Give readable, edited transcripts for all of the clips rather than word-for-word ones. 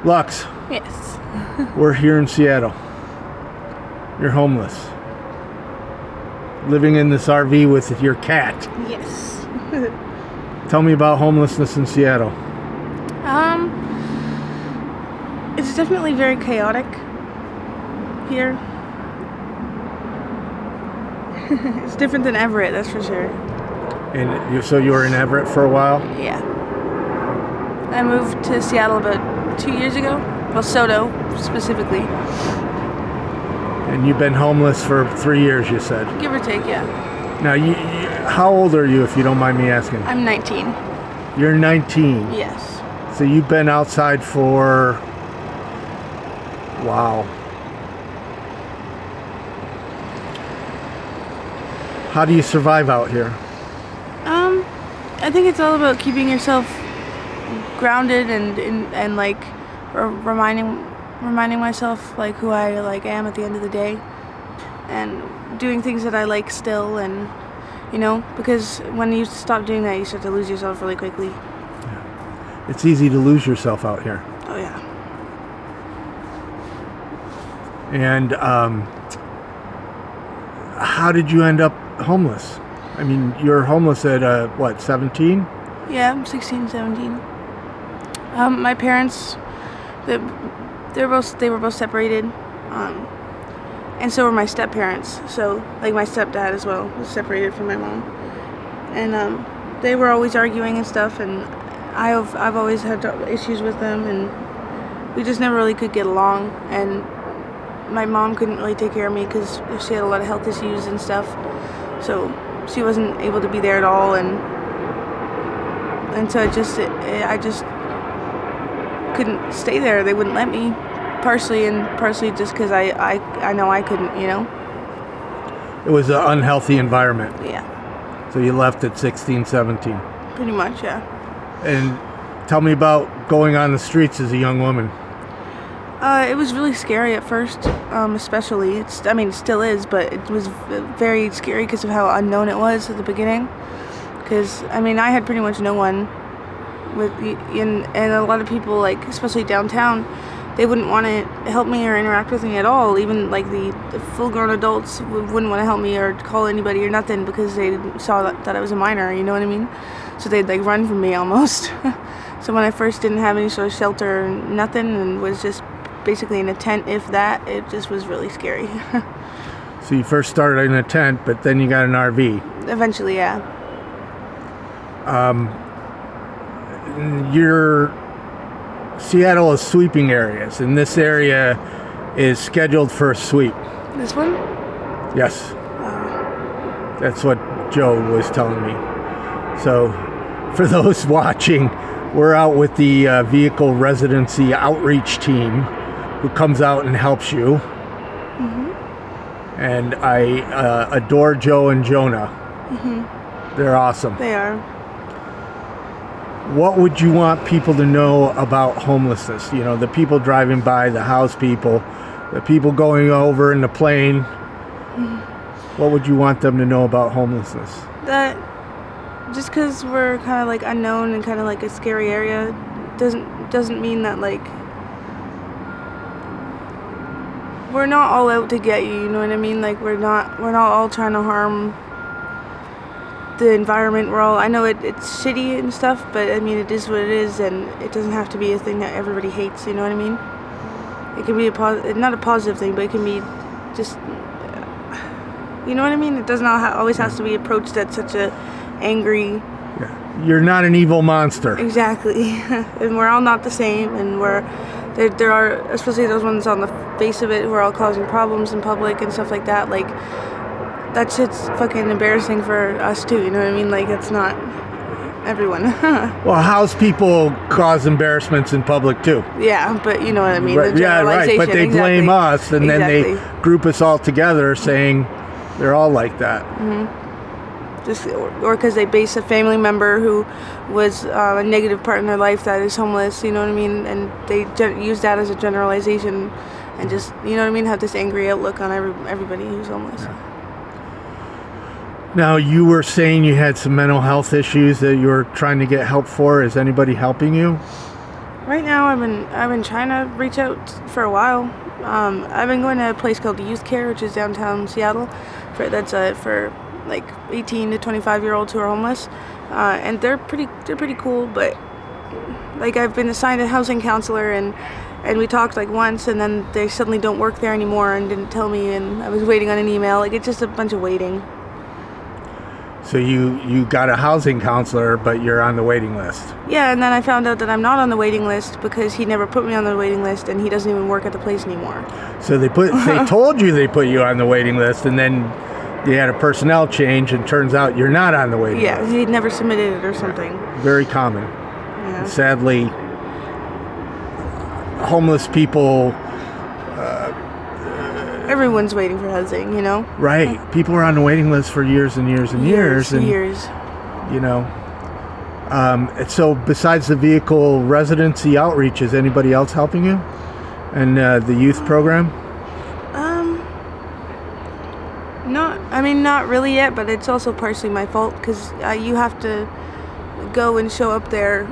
Lux, Yes. we're here in Seattle. You're homeless. Living in this RV with your cat. Yes. Tell me about homelessness in Seattle. It's definitely very chaotic here. It's different than Everett, that's for sure. And so you were in Everett for a while? Yeah. I moved to Seattle about 2 years ago. Well, Soto, specifically. And you've been homeless for 3 years, you said. Give or take, yeah. Now, how old are you, if you don't mind me asking? I'm 19. You're 19. Yes. So you've been outside for... Wow. How do you survive out here? I think it's all about keeping yourself grounded and like reminding myself like who I like am at the end of the day, and doing things that I like still, and because when you stop doing that, you start to lose yourself really quickly. Yeah. It's easy to lose yourself out here. Oh yeah. And how did you end up homeless? I mean, you're homeless at, 17? Yeah, I'm 16, 17. My parents, they were both separated, and so were my step-parents. So, like, my stepdad as well was separated from my mom. And they were always arguing and stuff, and I've always had issues with them, and we just never really could get along. And my mom couldn't really take care of me because she had a lot of health issues and stuff. So she wasn't able to be there at all, and so I just couldn't stay there. They wouldn't let me, partially just because I know I couldn't, It was an unhealthy environment. Yeah. So you left at 16, 17. Pretty much, yeah. And tell me about going on the streets as a young woman. It was really scary at first, especially. It still is, but it was very scary because of how unknown it was at the beginning. Because, I had pretty much no one and a lot of people, like, especially downtown, they wouldn't want to help me or interact with me at all. Even, like, the full-grown adults wouldn't want to help me or call anybody or nothing because they saw that I was a minor, you know what I mean? So they'd, like, run from me almost. So when I first didn't have any sort of shelter or nothing and was just basically in a tent, if that, it just was really scary. So you first started in a tent, but then you got an RV. Eventually, yeah. Seattle is sweeping areas, and this area is scheduled for a sweep. This one? Yes. That's what Joe was telling me. So for those watching, we're out with the vehicle residency outreach team who comes out and helps you. Mm-hmm. And I adore Joe and Jonah. Mm-hmm. They're awesome. They are. What would you want people to know about homelessness? The people driving by, the house people, the people going over in the plane. Mm-hmm. What would you want them to know about homelessness? That just because we're kind of like unknown and kind of like a scary area doesn't mean that like we're not all out to get you, you know what I mean? Like we're not all trying to harm the environment. I know it's shitty and stuff, but it is what it is, and it doesn't have to be a thing that everybody hates, you know what I mean? It can be not a positive thing, but it can be just, you know what I mean? It doesn't always has to be approached at such a angry... Yeah. You're not an evil monster. Exactly. And we're all not the same, and there are, especially those ones on the face of it who are all causing problems in public and stuff like that, like, that shit's fucking embarrassing for us too, you know what I mean? Like, it's not everyone. Well, house people cause embarrassments in public too. Yeah, but you know what I mean? Right, yeah, right, but they blame us, and then they group us all together saying they're all like that. Mm-hmm. Just or because they base a family member who was a negative part in their life that is homeless, you know what I mean? And they use that as a generalization and just, you know what I mean, have this angry outlook on everybody who's homeless. Yeah. Now, you were saying you had some mental health issues that you were trying to get help for. Is anybody helping you? Right now, I've been trying to reach out for a while. I've been going to a place called Youth Care, which is downtown Seattle, for like 18 to 25-year-olds who are homeless, and they're pretty cool. But like I've been assigned a housing counselor, and we talked like once, and then they suddenly don't work there anymore and didn't tell me, and I was waiting on an email. Like it's just a bunch of waiting. So you got a housing counselor, but you're on the waiting list. Yeah, and then I found out that I'm not on the waiting list because he never put me on the waiting list, and he doesn't even work at the place anymore. So they told you they put you on the waiting list, and then you had a personnel change, and turns out you're not on the waiting list. Yeah, he never submitted it or something. Very common. Yeah. Sadly, homeless people. Everyone's waiting for housing, you know? Right. People are on the waiting list for years and years and years. And, years. You know. So besides the vehicle residency outreach, is anybody else helping you? And the youth program? Not really yet, but it's also partially my fault because you have to go and show up there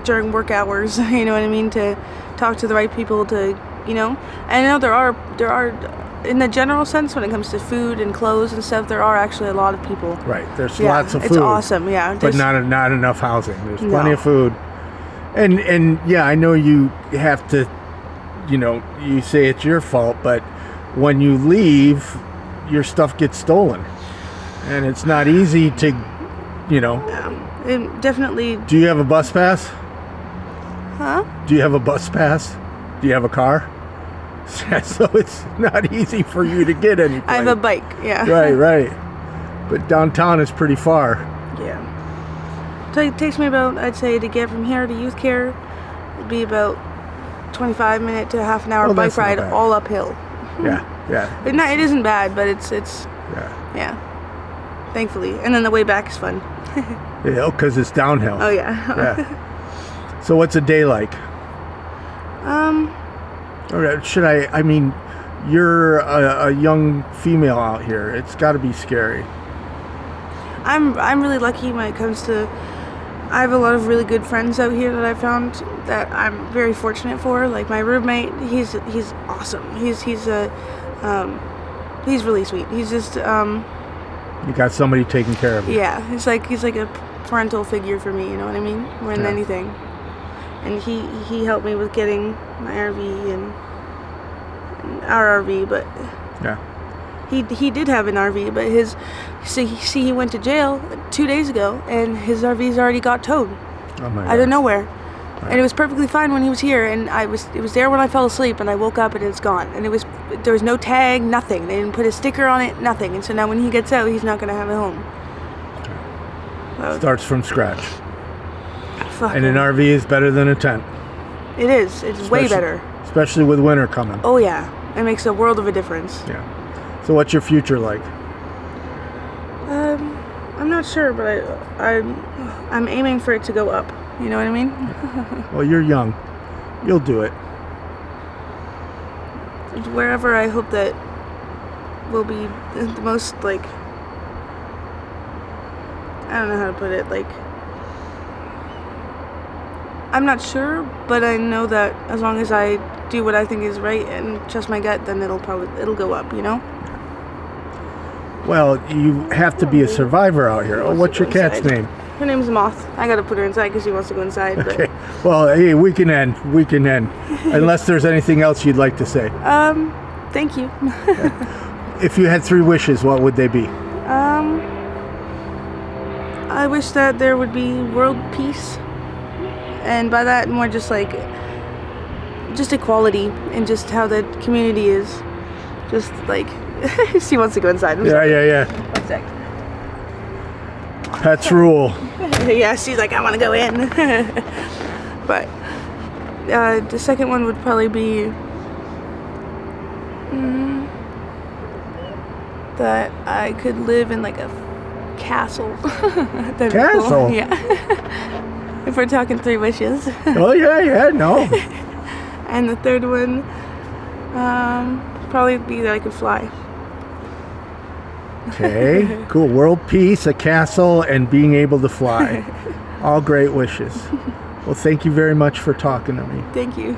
during work hours, you know what I mean, to talk to the right people to, you know. And I know there are in the general sense, when it comes to food and clothes and stuff, there are actually a lot of people. Right. There's lots of food. It's awesome, yeah. But not enough housing. There's plenty of food. And yeah, I know you have to, you know, you say it's your fault, but when you leave, your stuff gets stolen. And it's not easy to, you know. Yeah, it definitely. Do you have a bus pass? Huh? Do you have a bus pass? Do you have a car? So it's not easy for you to get anyplace. I have a bike, yeah. Right. But downtown is pretty far. Yeah. So it takes me about, I'd say, to get from here to Youth Care, it'd be about 25-minute to half an hour bike ride, all uphill. Yeah. It isn't bad, but it's yeah. Thankfully. And then the way back is fun. Yeah, because it's downhill. Oh, yeah. Yeah. So what's a day like? Or should I mean, you're a young female out here. It's got to be scary. I'm really lucky when it comes to. I have a lot of really good friends out here that I found that I'm very fortunate for. Like my roommate, he's awesome. He's really sweet. He's just You got somebody taking care of you. Yeah, he's like a parental figure for me. You know what I mean? More than anything. And he helped me with getting my RV and our RV, but yeah, he did have an RV, but he went to jail 2 days ago, and his RV's already got towed out of nowhere, and it was perfectly fine when he was here, and it was there when I fell asleep, and I woke up and it's gone, and there was no tag, nothing. They didn't put a sticker on it, nothing, and so now when he gets out, he's not gonna have a home. So, starts from scratch. And an RV is better than a tent. It is. It's way better. Especially with winter coming. Oh yeah, it makes a world of a difference. Yeah. So what's your future like? I'm not sure, but I'm aiming for it to go up. You know what I mean? Well, you're young. You'll do it. Wherever I hope that will be the most, like, I don't know how to put it, like, I'm not sure, but I know that as long as I do what I think is right and trust my gut, then it'll go up, you know? Well, you have to be a survivor out here. Oh, what's your cat's name? Her name's Moth. I gotta put her inside because she wants to go inside. Okay. Well, hey, we can end. Unless there's anything else you'd like to say. Thank you. If you had 3 wishes, what would they be? I wish that there would be world peace. And by that, more just equality and just how the community is. Just like, she wants to go inside. Yeah. 1 sec. Pets rule. Yeah, she's like, I want to go in. But the second one would probably be that I could live in like a castle. Castle? Cool. Yeah. If we're talking 3 wishes. Oh, yeah, no. And the third one, probably be that I could fly. Okay, cool. World peace, a castle, and being able to fly. All great wishes. Well, thank you very much for talking to me. Thank you.